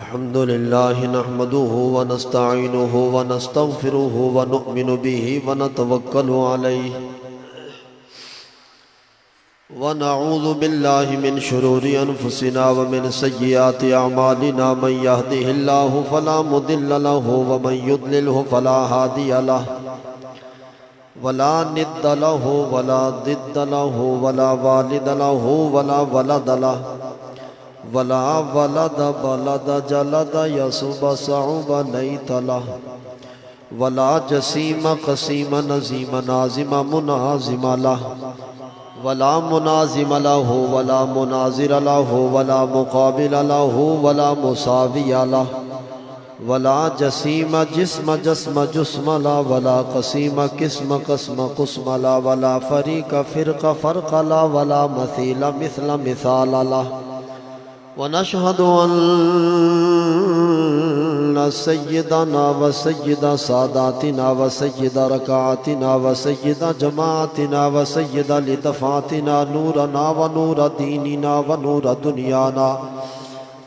الحمد لله نحمده ونستعينه ونستغفره ونؤمن به ونتوكل عليه ونعوذ بالله من شرور أنفسنا ومن سيئات أعمالنا من يهده الله فلا مضل له ومن يضلله فلا هادي له ولا ند له ولا ضد له ولا والد له ولا ولد له ولا ولد بلد جلد يصب صعب ليت له ولا جسيم قسيم نزيم نازم منازم له ولا منازم له ولا مناظر له ولا مقابل له ولا مساوي له ولا جسيم جسم جسم جسم لا ولا قسيم قسم قسم قسم لا ولا فريق فرق فرق لا ولا مثيل مثل مثال له ونشهد أن سيدنا وسيد ساداتنا وسيد ركعاتنا وسيد جماعتنا وسيد لدفاتنا نورنا ونور ديننا ونور دنيانا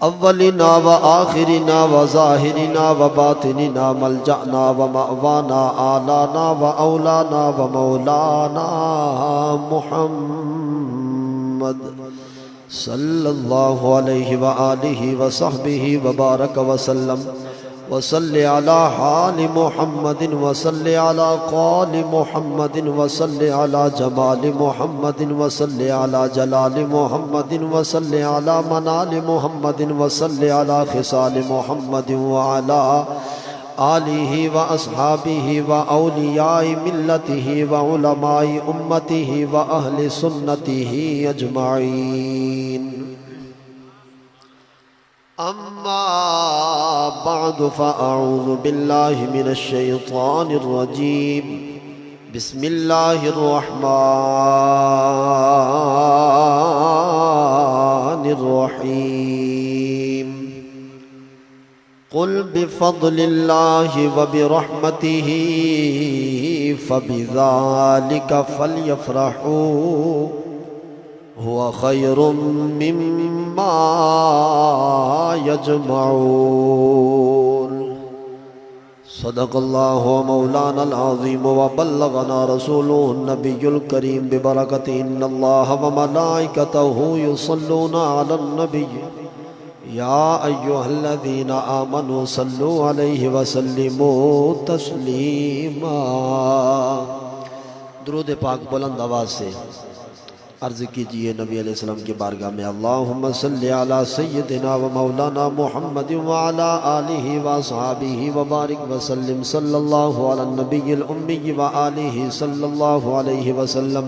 أولنا وآخرنا وظاهرنا وباطننا ملجأنا ومأوانا آلانا وأولانا ومولانا محمد صلی اللہ علیہ وآلہ وصحبہ وبارک وسلم وصلی علی حال محمد وصلی علی قال محمد وصلی علی جمال محمد وصلی علی جلال محمد وصلی علی منال محمد وصلی علی خصال محمد وعلی آلہ واصحابہ واولیاء ملتہ وعلماء امتہ واہل سنتہ اجمعین اما بعد فاعوذ باللہ من الشیطان الرجیم بسم اللہ الرحمن الرحیم قل بفضل اللہ وبرحمتہ فبذلک فلیفرحوا هو خیر مما یجمعون صدق اللہ مولانا العظیم وبلغنا رسولہ النبی الکریم ببرکت ان اللہ وملائکتہ یصلون علی النبی یا ایہا الذین آمنوا صلوا علیہ وسلموا تسلیما درود پاک بلند آواز سے عرض کیجئے نبی علیہ السلام کی بارگاہ میں اللہم صلی علی سیدنا و مولانا محمد وعلا آلہ واصحابہ وبارک وسلم صلی اللہ علی النبی الامی وآلہ صلی اللہ علیہ وسلم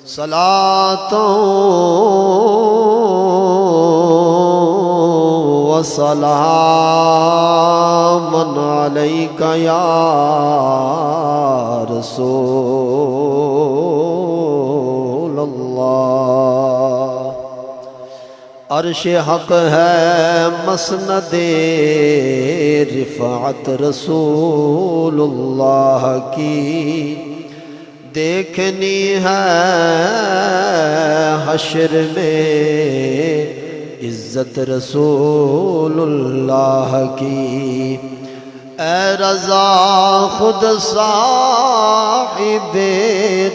صلاة وسلاما علیک یا رسول اللہ عرش حق ہے مسند رفعت رسول اللہ کی دیکھنی ہے حشر میں عزت رسول اللہ کی اے رضا خود صاحب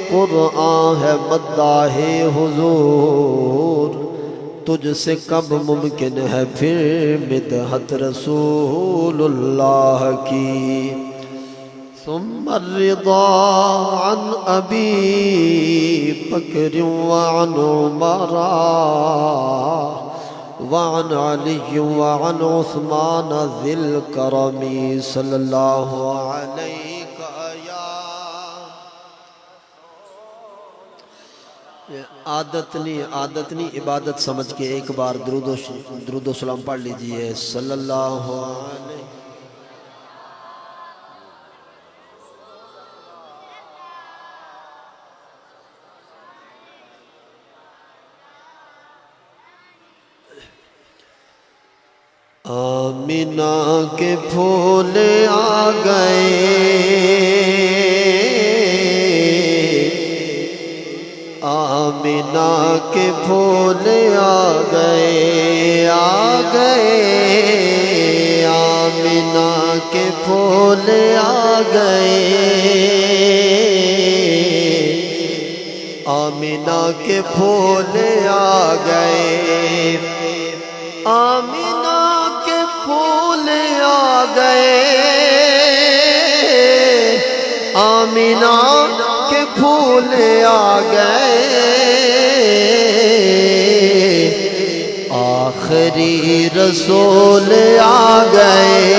قرآن ہے مداح حضور تجھ سے کب ممکن ہے پھر مدحت رسول اللہ کی ثم الرضا عن ابی بکر وعن عمر وعن علی وعن عثمان ذی الکرم صلی اللہ علیہ عادت نہیں عبادت سمجھ کے ایک بار درود و سلام پڑھ لیجئے صلی اللہ علیہ آمینہ کے پھول آ گئے آمینہ کے پھول آ گئے پھول آ گئے، آمینہ کے پھول آ گئے، آمینہ کے پھول آ گئے، آمینہ کے پھول آ گئے، آخری رسول آ گئے،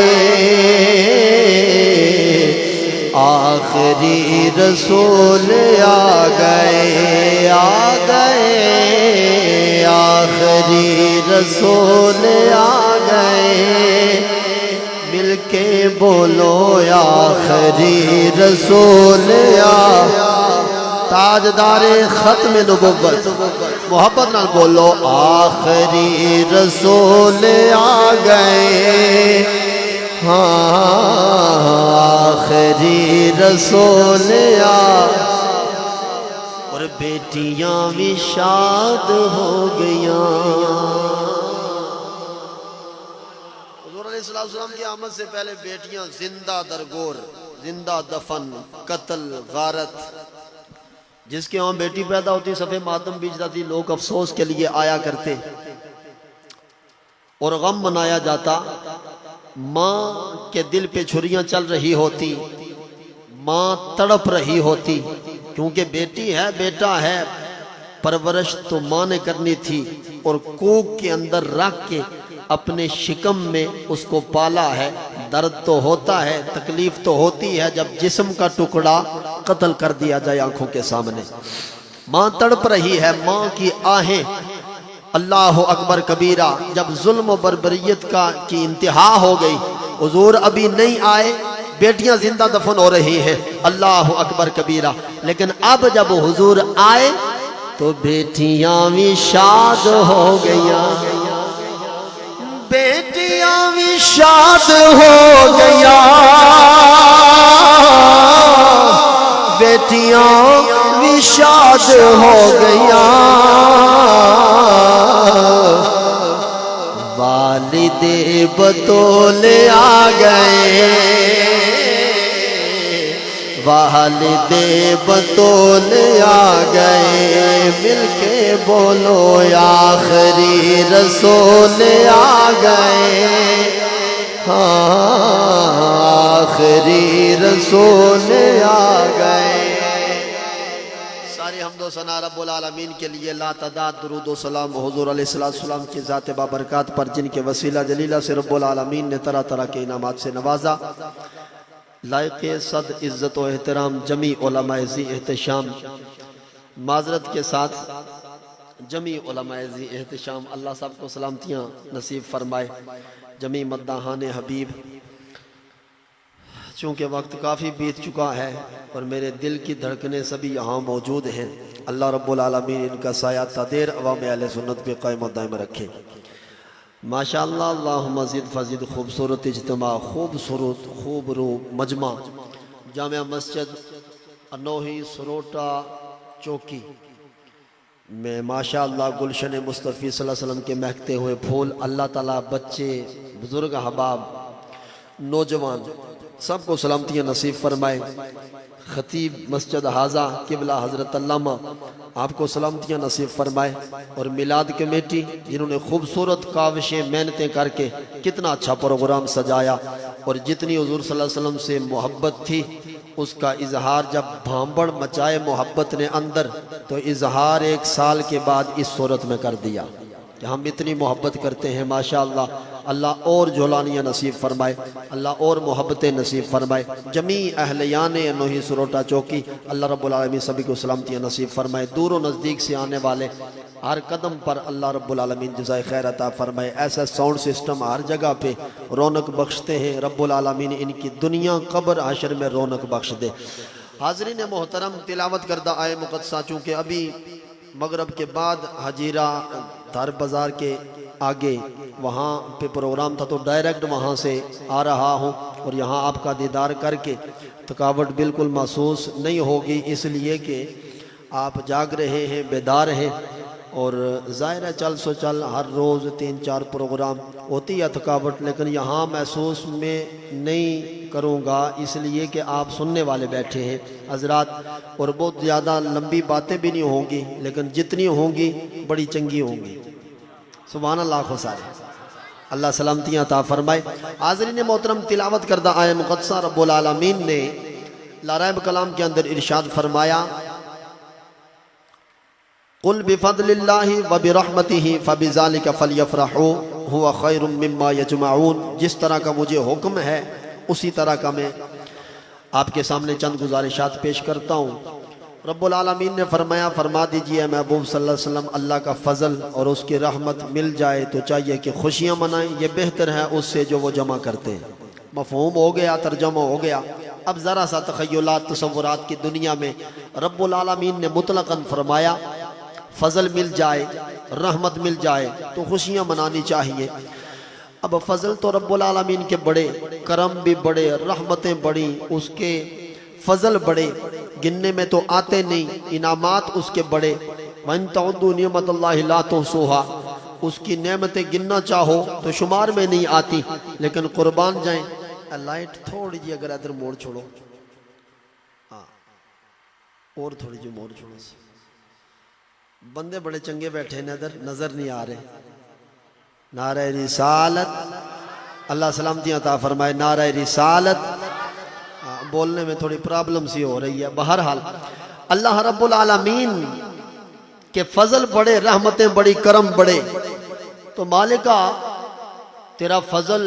آخری رسول آ گئے، آ گئے، آخری رسول آ گئے، مل کے بولو آخری رسول تاجدار ختم نبوت، محبت نال بولو آخری رسول آ گئے، ہاں آخری رسول اور بیٹیاں بھی شاد ہو گیاں۔ حضور علیہ السلام کی آمد سے پہلے بیٹیاں زندہ درگور، زندہ دفن، قتل، غارت، جس کے وہاں بیٹی پیدا ہوتی صفحے ماتم بیچ جاتی، لوگ افسوس کے لیے آیا کرتے اور غم منایا جاتا، ماں کے دل پہ چھریاں چل رہی ہوتی، ماں تڑپ رہی ہوتی، کیونکہ بیٹی ہے، بیٹا ہے، پرورش تو ماں نے کرنی تھی، اور کوک کے اندر رکھ کے اپنے شکم میں اس کو پالا ہے، درد تو ہوتا ہے، تکلیف تو ہوتی ہے جب جسم کا ٹکڑا قتل کر دیا جائے آنکھوں کے سامنے۔ ماں تڑپ رہی ہے، ماں کی آہیں، اللہ اکبر کبیرہ، جب ظلم و بربریت کی انتہا ہو گئی، حضور ابھی نہیں آئے، بیٹیاں زندہ دفن ہو رہی ہیں، اللہ اکبر کبیرہ، لیکن اب جب حضور آئے تو بیٹیاں بھی شاد ہو گئیاں، بیٹیاں بھی شاد ہو گئیاں، بیٹیاں بھی شاد ہو گئیاں، والد بطول آ گئے، والد بطول آ گئے، مل کے بولو آخری رسول آ گئے، ہاں آخری رسول آ گئے۔ ساری حمد و ثنا رب العالمین کے لیے، لا تعداد درود و سلام حضور علیہ السلام کی ذات بابرکات پر، جن کے وسیلہ جلیلہ سے رب العالمین نے طرح طرح کے انعامات سے نوازا۔ لائق صد عزت و احترام جمی علماء ذی احتشام، معذرت کے ساتھ جمی علماء ذی احتشام، اللہ سب کو سلامتیاں نصیب فرمائے، جمی مداحان حبیب۔ چونکہ وقت کافی بیت چکا ہے اور میرے دل کی دھڑکنے سبھی یہاں موجود ہیں، اللہ رب العالمین ان کا سایہ تدیر عوام اہل سنت پہ قائم و دائم رکھے۔ ماشاءاللہ، اللہم زد فزد، خوبصورت اجتماع، خوبصورت خوب رو مجمع، جامع مسجد انوہی سروٹا چوکی میں ماشاءاللہ گلشن مصطفی صلی اللہ علیہ وسلم کے مہکتے ہوئے پھول، اللہ تعالیٰ بچے، بزرگ احباب، نوجوان سب کو سلامتیاں نصیب فرمائے۔ خطیب مسجد حاضہ قبلہ حضرت علامہ آپ کو سلامتیاں نصیب فرمائے، اور میلاد کمیٹی جنہوں نے خوبصورت کاوشیں محنتیں کر کے کتنا اچھا پروگرام سجایا، اور جتنی حضور صلی اللہ علیہ وسلم سے محبت تھی اس کا اظہار جب بھانبڑ مچائے محبت نے اندر، تو اظہار 1 سال کے بعد اس صورت میں کر دیا کہ ہم اتنی محبت کرتے ہیں ماشاءاللہ۔ اللہ اور جھولانیاں نصیب فرمائے، اللہ اور محبتیں نصیب فرمائے۔ جمیع اہلیان انوہی سروٹا چوکی، اللہ رب العالمین سبھی کو سلامتیاں نصیب فرمائے۔ دور و نزدیک سے آنے والے ہر قدم پر اللہ رب العالمین جزائے خیر عطا فرمائے۔ ایسا ساؤنڈ سسٹم ہر جگہ پہ رونق بخشتے ہیں، رب العالمین ان کی دنیا قبر حشر میں رونق بخش دے۔ حاضرین محترم، تلاوت کردہ آئے مقدسہ چونکہ ابھی مغرب کے بعد حجیرہ دھار بازار کے آگے وہاں پہ پروگرام تھا، تو ڈائریکٹ وہاں سے آ رہا ہوں، اور یہاں آپ کا دیدار کر کے تھکاوٹ بالکل محسوس نہیں ہوگی، اس لیے کہ آپ جاگ رہے ہیں، بیدار ہیں، اور ظاہر ہے چل سو چل ہر روز 3-4 پروگرام ہوتی ہے تھکاوٹ، لیکن یہاں محسوس میں نہیں کروں گا اس لیے کہ آپ سننے والے بیٹھے ہیں حضرات، اور بہت زیادہ لمبی باتیں بھی نہیں ہوں گی، لیکن جتنی ہوں گی بڑی چنگی ہوں گی۔ سبحان اللہ خو سارے، اللہ سلامتیاں عطا فرمائے۔ حاضرین محترم، تلاوت کردہ آیہ مقدسہ رب العالمین نے لا ریب کلام کے اندر ارشاد فرمایا، قل بفضل اللہ وبرحمتہ فبذالک فلیفرحوا ھو خیر مما یجمعون۔ جس طرح کا مجھے حکم ہے اسی طرح کا میں آپ کے سامنے چند گزارشات پیش کرتا ہوں۔ رب العالمین نے فرمایا، فرما دیجئے محبوب صلی اللہ علیہ وسلم، اللہ کا فضل اور اس کی رحمت مل جائے تو چاہیے کہ خوشیاں منائیں، یہ بہتر ہے اس سے جو وہ جمع کرتے ہیں۔ مفہوم ہو گیا، ترجمہ ہو گیا۔ اب ذرا سا تخیلات تصورات کی دنیا میں رب العالمین نے مطلقاً فرمایا فضل مل جائے، رحمت مل جائے تو خوشیاں منانی چاہیے۔ اب فضل تو رب العالمین کے بڑے، کرم بھی بڑے، رحمتیں بڑی، اس کے فضل بڑے، گننے میں تو آتے نہیں، انعامات اس کے بڑے۔ وَإِن تَعُدُّوا نِعْمَةَ اللَّهِ لَا تُحْصُوهَا، اس کی نعمتیں گننا چاہو تو شمار میں نہیں آتی، لیکن قربان جائیں۔ لائٹ تھوڑی جی اگر ادھر موڑ چھوڑو، اور تھوڑی جی موڑ چھوڑو، بندے بڑے چنگے بیٹھے ہیں ادھر، نظر نہیں آ رہے۔ نعرہ رسالت، اللہ سلامتی عطا فرمائے، نعرہ رسالت۔ بولنے میں تھوڑی پرابلم سی ہو رہی ہے۔ بہرحال اللہ رب العالمین کے فضل بڑے، رحمتیں بڑی، کرم بڑے۔ تو مالکہ تیرا فضل،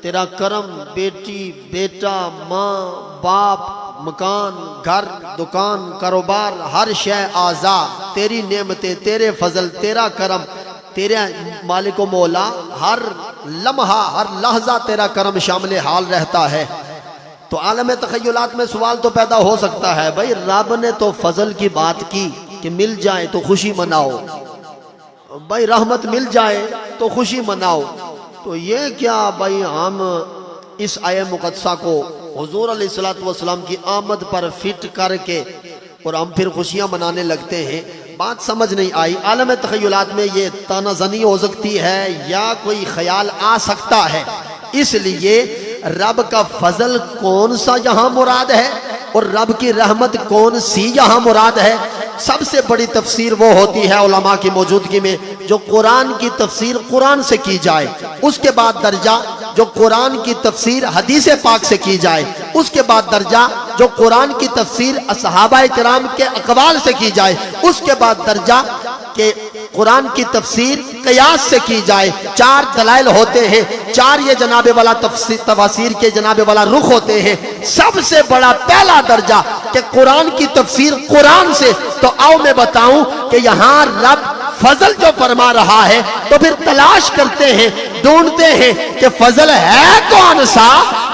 تیرا کرم، بیٹی، بیٹا، ماں، باپ، مکان، گھر، دکان، کاروبار، ہر شے اعضاء، تیری نعمتیں، تیرے فضل، تیرا کرم، تیرے مالک و مولا، ہر لمحہ، ہر لحظہ تیرا کرم شامل حال رہتا ہے۔ تو عالم تخیلات میں سوال تو پیدا ہو سکتا ہے، بھائی رب نے تو فضل کی بات کی کہ مل جائے تو خوشی مناؤ، بھائی رحمت مل جائے تو خوشی مناؤ، تو یہ کیا بھائی ہم اس آیہ مقدسہ کو حضور علیہ السلام کی آمد پر فٹ کر کے اور ہم پھر خوشیاں منانے لگتے ہیں؟ بات سمجھ نہیں آئی۔ عالم تخیلات میں یہ تانہ زنی ہو سکتی ہے یا کوئی خیال آ سکتا ہے، اس لیے رب کا فضل کون سا یہاں مراد ہے اور رب کی رحمت کون سی یہاں مراد ہے؟ سب سے بڑی تفسیر وہ ہوتی ہے علماء کی موجودگی میں جو قرآن کی تفسیر قرآن سے کی جائے، اس کے بعد درجہ جو قرآن کی تفسیر حدیث پاک سے کی جائے، اس کے بعد درجہ جو قرآن کی تفسیر صحابہ کرام کے اقوال سے کی جائے، اس کے بعد درجہ کہ قرآن کی تفسیر قیاس سے کی جائے۔ 4 دلائل ہوتے ہیں، 4 یہ جناب والا تفسیر کے جناب والا رخ ہوتے ہیں۔ سب سے بڑا پہلا درجہ کہ قرآن کی تفسیر قرآن سے، تو آؤ میں بتاؤں کہ یہاں رب فضل جو فرما رہا ہے تو پھر تلاش کرتے ہیں، ڈھونڈتے ہیں کہ فضل ہے کون سا؟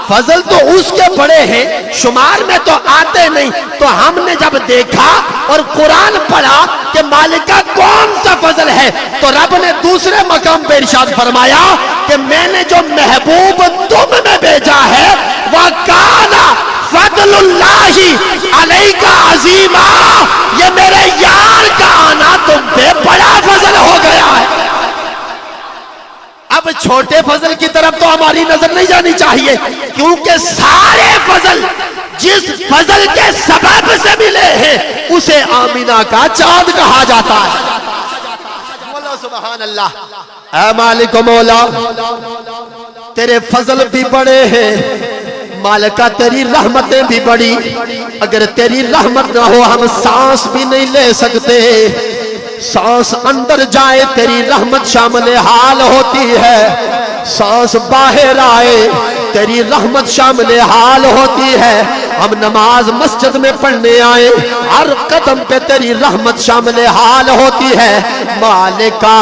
فضل تو اس کے بڑے ہیں، شمار میں تو آتے نہیں۔ تو ہم نے جب دیکھا اور قرآن پڑھا کہ مالکہ کون سا فضل ہے، تو رب نے دوسرے مقام پہ ارشاد فرمایا کہ میں نے جو محبوب تم میں بھیجا ہے وَكَانَ فَضْلُ اللَّهِ عَلَيْكَ عَظِيمًا، یہ میرے یار کا آنا تم پہ بڑا فضل ہو گیا ہے۔ اب چھوٹے فضل کی طرف تو ہماری نظر نہیں جانی چاہیے، کیونکہ سارے فضل جس فضل کے سبب سے ملے ہیں اسے آمینہ کا چاند کہا جاتا ہے۔ مولا سبحان اللہ، اے مالک و مولا تیرے فضل بھی بڑے ہیں، مالکہ تیری رحمتیں بھی بڑی، اگر تیری رحمت نہ ہو ہم سانس بھی نہیں لے سکتے، سانس اندر جائے تیری رحمت شامل حال ہوتی ہے، سانس باہر آئے تیری رحمت شامل حال ہوتی ہے۔ ہم نماز مسجد میں پڑھنے آئے، ہر قدم پہ تیری رحمت شامل حال ہوتی ہے۔ مالکہ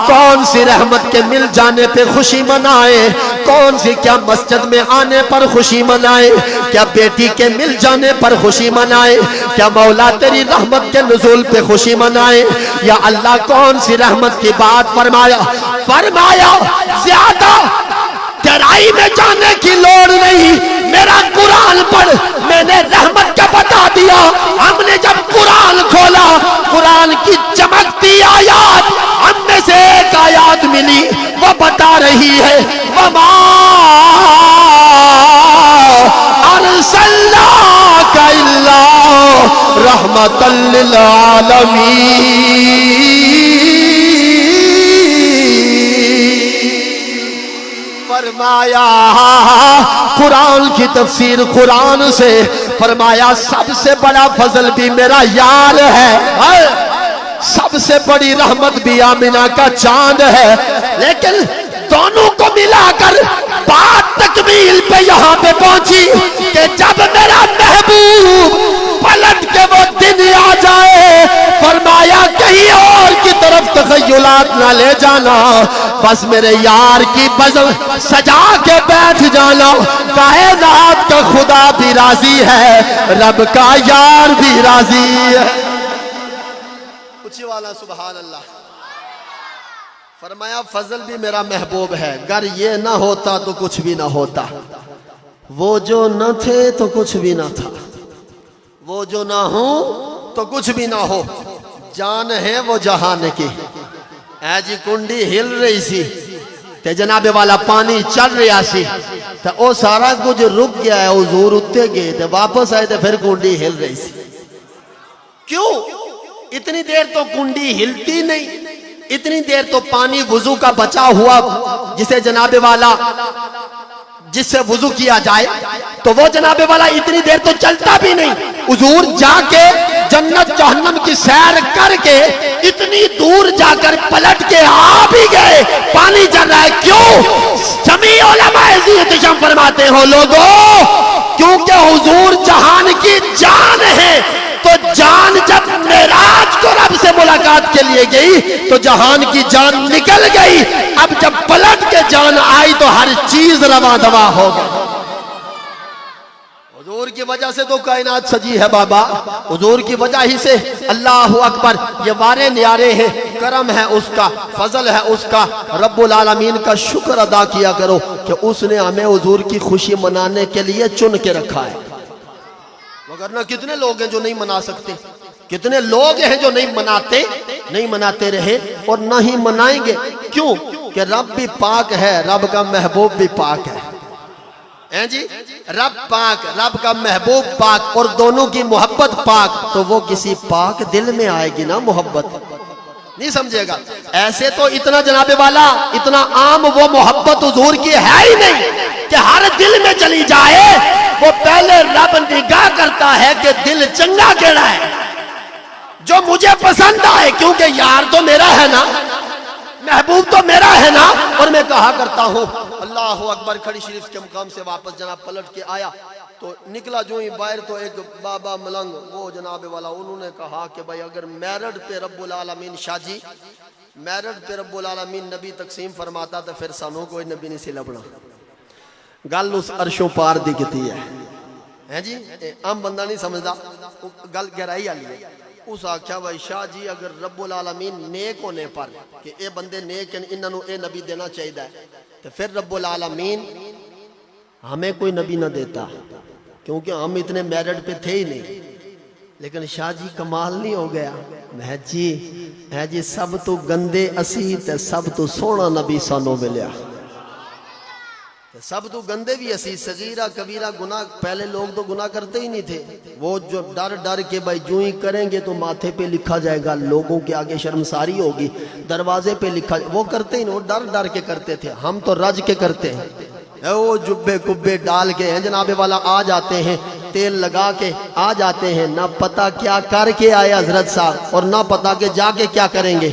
کون سی رحمت کے مل جانے پہ خوشی منائے، کون سی کیا مسجد میں آنے پر خوشی منائے، کیا بیٹی کے مل جانے پر خوشی منائے، کیا مولا تیری رحمت کے نزول پہ خوشی منائے، یا اللہ کون سی رحمت کی بات فرمایا زیادہ گہرائی میں جانے کی لوڑ نہیں، میرا قرآن پڑھ، میں نے رحمت کا بتا دیا۔ ہم نے جب قرآن کھولا، قرآن کی چمکتی آیات میں سے ایک آیات ملی، وہ بتا رہی ہے وَمَا أَرْسَلْنَاكَ إِلَّا رَحْمَةً لِّلْعَالَمِينَ۔ فرمایا قرآن کی تفسیر قرآن سے، فرمایا سب سے بڑا فضل بھی میرا یار ہے، سب سے بڑی رحمت بھی آمنہ کا چاند ہے، لیکن دونوں کو ملا کر بات تکمیل پہ یہاں پہ پہنچی کہ جب میرا محبوب پلٹ کے وہ دن آ جائے، فرمایا کہیں اور کی طرف تخیلات نہ لے جانا، بس میرے یار کی بزم سجا کے بیٹھ جانا، کائنات کا خدا بھی راضی ہے، رب کا یار بھی راضی ہے۔ اچھی والا سبحان اللہ۔ فرمایا فضل بھی میرا محبوب ہے، اگر یہ نہ ہوتا تو کچھ بھی نہ ہوتا، وہ جو نہ تھے تو کچھ بھی نہ تھا، وہ جو نہ ہو تو کچھ بھی نہ ہو، جان ہے وہ جہان کی۔ اے جی کنڈی ہل رہی سی تے جناب والا پانی چل رہا سی تے او سارا کچھ رک گیا ہے، حضور اتے گئے تے واپس آئے تے پھر کنڈی ہل رہی سی۔ کیوں؟ اتنی دیر تو کنڈی ہلتی نہیں، اتنی دیر تو پانی وضو کا بچا ہوا جسے جناب والا جس سے وضو کیا جائے تو وہ جناب والا اتنی دیر تو چلتا بھی نہیں۔ حضور جا کے جنت جہنم کی سیر کر کے اتنی دور جا کر پلٹ کے آ بھی گئے، پانی چل رہا ہے۔ کیوں؟ جمیع علماء احتشام فرماتے ہو لوگوں، کیونکہ حضور جہان کی جان ہے، تو جان جب معراج کو رب سے ملاقات کے لیے گئی تو جہان کی جان نکل گئی، اب جب پلٹ کے جان آئی تو ہر چیز رواں دواں ہو گئی۔ حضور کی وجہ سے تو کائنات سجی ہے بابا، حضور کی وجہ ہی سے اللہ اکبر یہ وارے نیارے ہیں، کرم ہے اس کا، فضل ہے اس کا۔ رب العالمین کا شکر ادا کیا کرو کہ اس نے ہمیں حضور کی خوشی منانے کے لیے چن کے رکھا ہے، وگرنہ کتنے لوگ ہیں جو نہیں منا سکتے، کتنے لوگ ہیں جو نہیں مناتے رہے اور نہ ہی منائیں گے۔ کیوں؟ کہ رب بھی پاک ہے، رب کا محبوب بھی پاک ہے، جی رب پاک، رب کا محبوب پاک، اور دونوں کی محبت پاک، تو وہ کسی پاک دل میں آئے گی نا محبت، نہیں سمجھے گا؟ ایسے تو اتنا جناب والا اتنا عام وہ محبت حضور کی ہے ہی نہیں کہ ہر دل میں چلی جائے۔ وہ پہلے رب نگاہ کرتا ہے کہ دل چنگا کیڑا ہے، جو مجھے پسند آئے، کیونکہ یار تو میرا ہے نا، محبوب تو میرا ہے نا۔ اور میں کہا کرتا ہوں اللہ اکبر، کھڑی شریف کے مقام سے واپس جناب پلٹ کے آیا تو نکلا جو ہی باہر تو ایک بابا ملنگ وہ جناب والا، انہوں نے کہا کہ بھائی اگر میرڈ پہ رب العالمین شاہ جی میرڈ پہ رب العالمین نبی تقسیم فرماتا تو پھر سانوں کوئی نبی نہیں سی لبنا۔ گل اس عرشوں پار دی کیتی ہے جی، عام بندہ نہیں سمجھدا، گل گہرائی والی ہے۔ اس آکھیا بھائی شاہ جی اگر رب العالمین نیک ہونے پر کہ اے بندے نیک ہیں انہاں نوں اے نبی دینا چاہیے تو پھر رب العالمین ہمیں کوئی نبی نہ دیتا، کیونکہ ہم اتنے میرڈ پہ تھے ہی نہیں۔ لیکن شاہ جی کمال نہیں ہو گیا، میں جی سب تو گندے اسی تے سب تو سونا نبی سانوں ملیا، سب تو گندے بھی اسی، صغیرہ کبیرہ گناہ پہلے لوگ تو گناہ کرتے ہی نہیں تھے، وہ جو ڈر کے بھائی جو ہی کریں گے تو ماتھے پہ لکھا جائے گا، لوگوں کے آگے شرمساری ہوگی، دروازے پہ لکھا جائے، وہ کرتے ہی نہیں، وہ ڈر کے کرتے تھے۔ ہم تو رج کے کرتے ہیں، وہ جبے کبے ڈال کے ہیں جناب والا آ جاتے ہیں، تیل لگا کے آ جاتے ہیں، نہ پتہ کیا کر کے آئے حضرت صاحب اور نہ پتہ کہ جا کے کیا کریں گے۔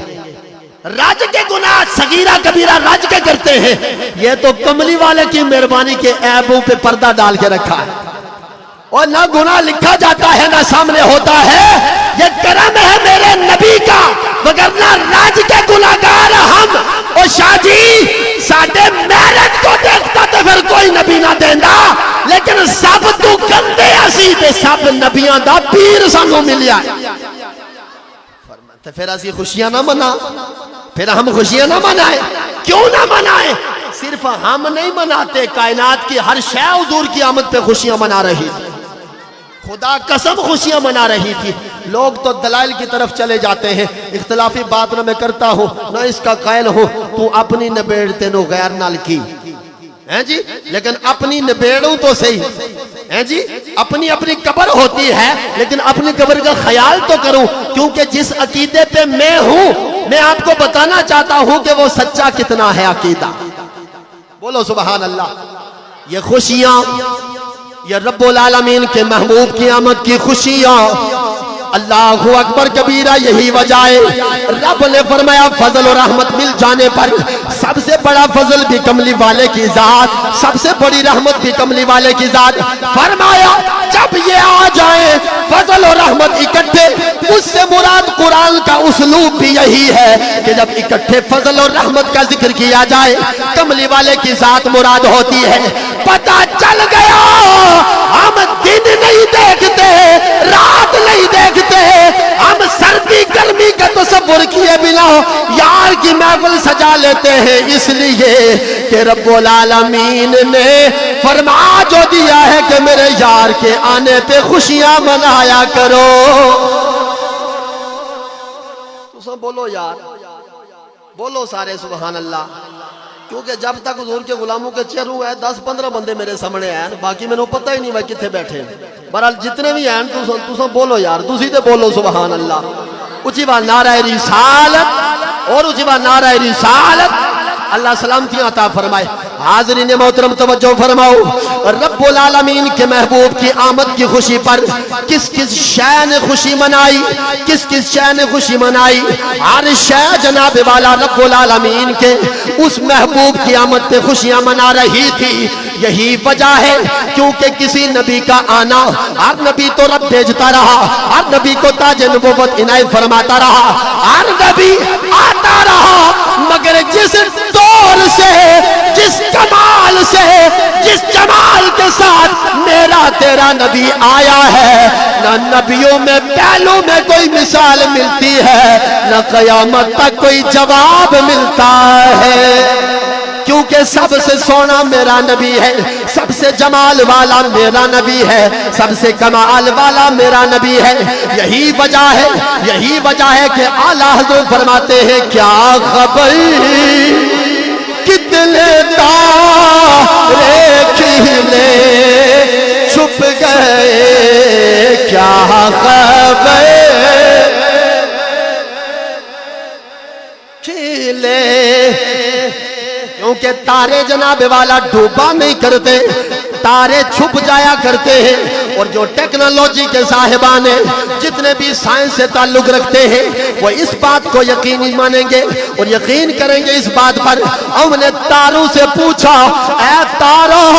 رج کے گناہ صغیرہ کبیرہ رج کے کرتے ہیں، یہ تو کملی والے کی مہربانی کے عیبوں پہ پردہ ڈال کے رکھا ہے، اور نہ گناہ لکھا جاتا ہے نہ سامنے ہوتا ہے۔ یہ کرم ہے میرے نبی کا، وگرنہ رج کے گناہگار ہم۔ اور شاہ جی ساڈے میرٹ کو دیکھتا تو پھر کوئی نبی نہ دینا، لیکن سب تو گندے اسی تے سب نبیاں دا پیر سانوں ملیا تو پھر اسی خوشیاں نہ منا، پھر ہم خوشیاں نہ منائیں۔ کیوں نہ منائیں؟ صرف ہم نہیں مناتے، کائنات کی ہر شے حضور کی آمد پہ خوشیاں منا رہی تھی، خدا قسم خوشیاں منا رہی تھی. لوگ تو دلائل کی طرف چلے جاتے ہیں. اختلافی بات نہ میں کرتا ہوں نہ اس کا قائل ہوں. تو اپنی نبیڑتے نو غیر نال کی ہیں جی, لیکن اپنی نبیڑوں تو صحیح ہیں جی. اپنی اپنی قبر ہوتی ہے لیکن اپنی قبر کا خیال تو کروں, کیونکہ جس عقیدے پہ میں ہوں میں آپ کو بتانا چاہتا ہوں کہ وہ سچا کتنا ہے عقیدہ. بولو سبحان اللہ. یہ خوشیاں, یہ رب العالمین کے محبوب کی آمد کی خوشیاں, اللہ اکبر کبیرہ یہی وجہ ہے. رب نے فرمایا فضل و رحمت مل جانے پر سب سے بڑا فضل بھی کملی والے کی ذات, سب سے بڑی رحمت بھی کملی والے کی ذات. فرمایا جب یہ آ جائیں فضل و رحمت اکٹھے, اس سے مراد قرآن کا اسلوب بھی یہی ہے کہ جب اکٹھے فضل و رحمت کا ذکر کیا جائے کملی والے کی ذات مراد ہوتی ہے. پتہ چل گیا ہم دن نہیں دیکھتے, رات نہیں دیکھتے, ہم سردی گرمی کا تصور کیے بنا یار کی محفل سجا لیتے ہیں, اس لیے کہ رب العالمین نے فرما جو دیا ہے کہ میرے یار کے آنے پہ خوشیاں منایا کرو. تو سب بولو یار, بولو سارے سبحان اللہ. کیونکہ جب تک حضور کے غلاموں کے چہروں ہے 10-15 بندے میرے سامنے ہیں, باقی میں نے پتہ ہی نہیں وہ کتنے بیٹھے. بہرحال جتنے بھی ہیں تو بولو یار, تسی تے بولو سبحان اللہ. اچھی بات نعرہ رسالت اور اچھی بات نعرہ رسالت. اللہ سلامتی عطا فرمائے. حاضرین محترم توجہ فرماؤ. رب العالمین کے محبوب کی آمد کی خوشی پر کس کس شے نے خوشی منائی, کس کس شے نے خوشی منائی. ہر شے جناب والا رب العالمین کے اس محبوب کی آمد پہ خوشیاں منا رہی تھی. یہی وجہ ہے کیونکہ کسی نبی کا آنا, ہر نبی تو رب بھیجتا رہا, ہر نبی کو تاج نبوت عنایت فرماتا رہا, ہر نبی آتا رہا, مگر جس دور سے, جس کمال سے, جس جمال کے ساتھ میرا تیرا نبی آیا ہے, نہ نبیوں میں پہلو میں کوئی مثال ملتی ہے, نہ قیامت تک کوئی جواب ملتا ہے. کیونکہ سب سے سونا میرا نبی ہے, سب سے جمال والا میرا نبی ہے, سب سے کمال والا میرا نبی ہے. یہی وجہ ہے, یہی وجہ ہے کہ اعلیٰ حضرت فرماتے ہیں کیا خبر کتنے تارے کھلے چھپ گئے, کیا خبر کھلے. کیونکہ تارے جناب والا ڈوبا نہیں کرتے, تارے چھپ جایا کرتے ہیں. اور جو ٹیکنالوجی کے صاحبان ہیں, جتنے بھی سائنس سے تعلق رکھتے ہیں, وہ اس بات کو یقینی مانیں گے اور یقین کریں گے اس بات پر. ہم نے تاروں سے پوچھا اے تاروں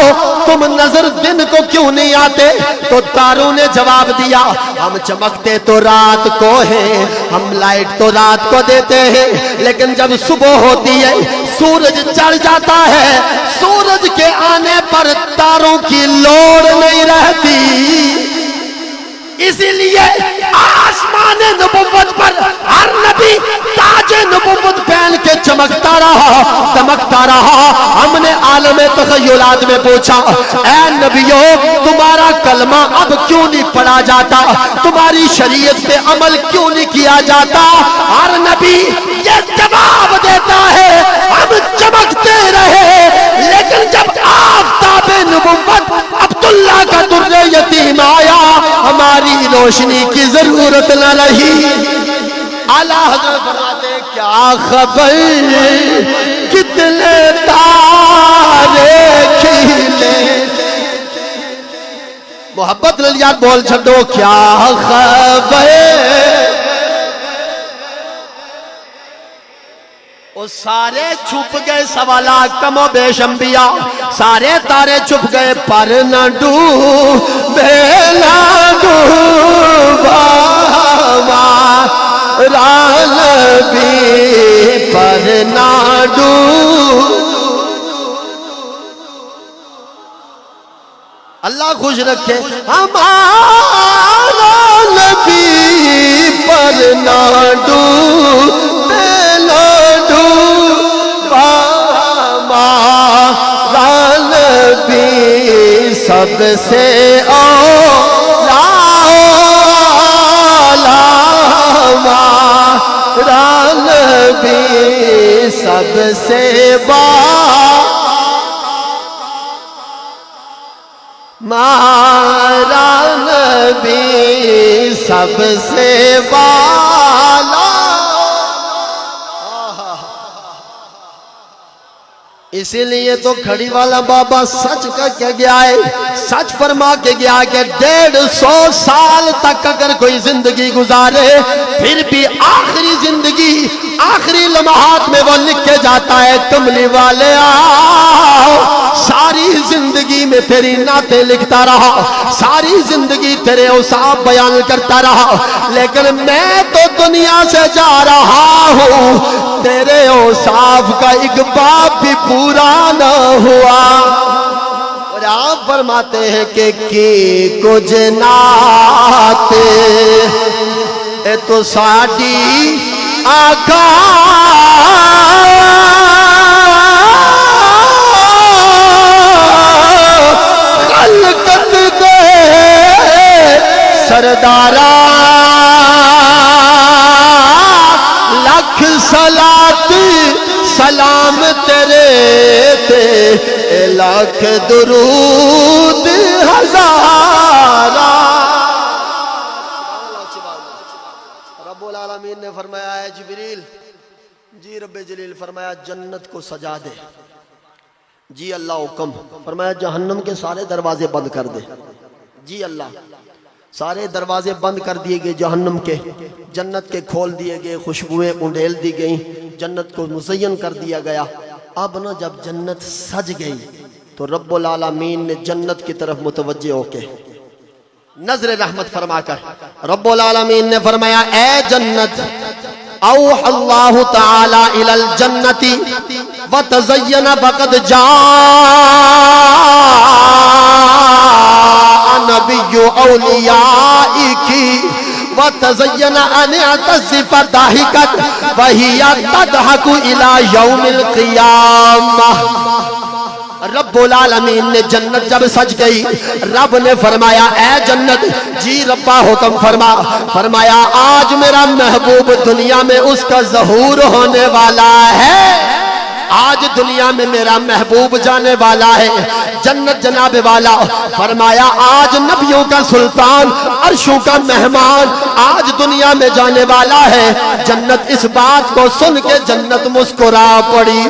تم نظر دن کو کیوں نہیں آتے, تو تاروں نے جواب دیا ہم چمکتے تو رات کو ہیں, ہم لائٹ تو رات کو دیتے ہیں, لیکن جب صبح ہوتی ہے سورج چڑھ جاتا ہے, سورج کے آنے پر تاروں کی لوڑ نہیں رہتی. اسی لیے آسمان نبوت پر ہر نبی تاج نبوت پہن کے چمکتا رہا, دمکتا رہا. ہم نے عالم تخیلات میں پوچھا اے نبیوں تمہارا کلمہ اب کیوں نہیں پڑھا جاتا, تمہاری شریعت پہ عمل کیوں نہیں کیا جاتا. ہر نبی یہ جواب دیتا ہے ہم چمکتے رہے, لیکن جب آفتاب نبوت عبداللہ کا در یتیم آیا ہماری روشنی کی ضرورت نہ رہی. اعلیٰ حضرت فرماتے کیا خبر کتنے تارے کھلے. محبت للیات بول چھڑو کیا خبر. وہ سارے چھپ گئے سوالات کم و بیش انبیاء, سارے تارے چھپ گئے پر نہ ڈوبے نہ ڈوبا ہمارا نبی, پر نہ ڈوبا. اللہ خوش رکھے ہمارا نبی, پر نہ ڈوبے نہ ڈوبا ہمارا نبی, سب سے اولا نبی سب سے ہمارا نبی سب سے بالا. اسی لیے تو کھڑی والا بابا سچ کہہ کے گیا ہے، سچ فرما کے گیا کہ 150 سال تک اگر کوئی زندگی گزارے پھر بھی آخری زندگی آخری لمحات میں وہ لکھ کے جاتا ہے کملی والے آؤ، ساری زندگی میں تیری نعتیں لکھتا رہا، ساری زندگی تیرے اوصاف بیان کرتا رہا، لیکن میں تو دنیا سے جا رہا ہوں، تیرے اوصاف کا ایک باب بھی پورا نہ ہوا. اور آپ فرماتے ہیں کہ کی کچھ نعت اے تو ساڈی آقا خلقت دے سردارا لکھ صلات سلام تیرے تے لاکھ درود ہزارہ. رب العالمین نے فرمایا ہے جبریل، جی رب جلیل فرمایا جنت کو سجا دے. جی اللہ حکم. فرمایا جہنم کے سارے دروازے بند کر دے. جی اللہ. سارے دروازے بند کر دیے گئے جہنم کے، جنت کے کھول دیے گئے، خوشبوئیں انڈیل دی گئیں، جنت کو مزین کر دیا گیا. اب نا جب جنت سج گئی تو رب العالمین نے جنت کی طرف متوجہ ہو کے نظر رحمت فرما کر رب العالمین نے فرمایا اے جنت اوحى اللہ تعالی الی الجنت وتزین بقد جاء نبی اولیائک وتزین ان اعتزف ضاحکت وہی تضحک الی یوم القیامہ. رب العالمین نے جنت جب سج گئی رب نے فرمایا اے جنت جی ربا حکم فرما. فرمایا آج میرا محبوب دنیا میں اس کا ظہور ہونے والا ہے، آج دنیا میں میرا محبوب جانے والا ہے جنت جناب والا. فرمایا آج نبیوں کا سلطان عرشوں کا مہمان آج دنیا میں جانے والا ہے. جنت اس بات کو سن کے جنت مسکرا پڑی.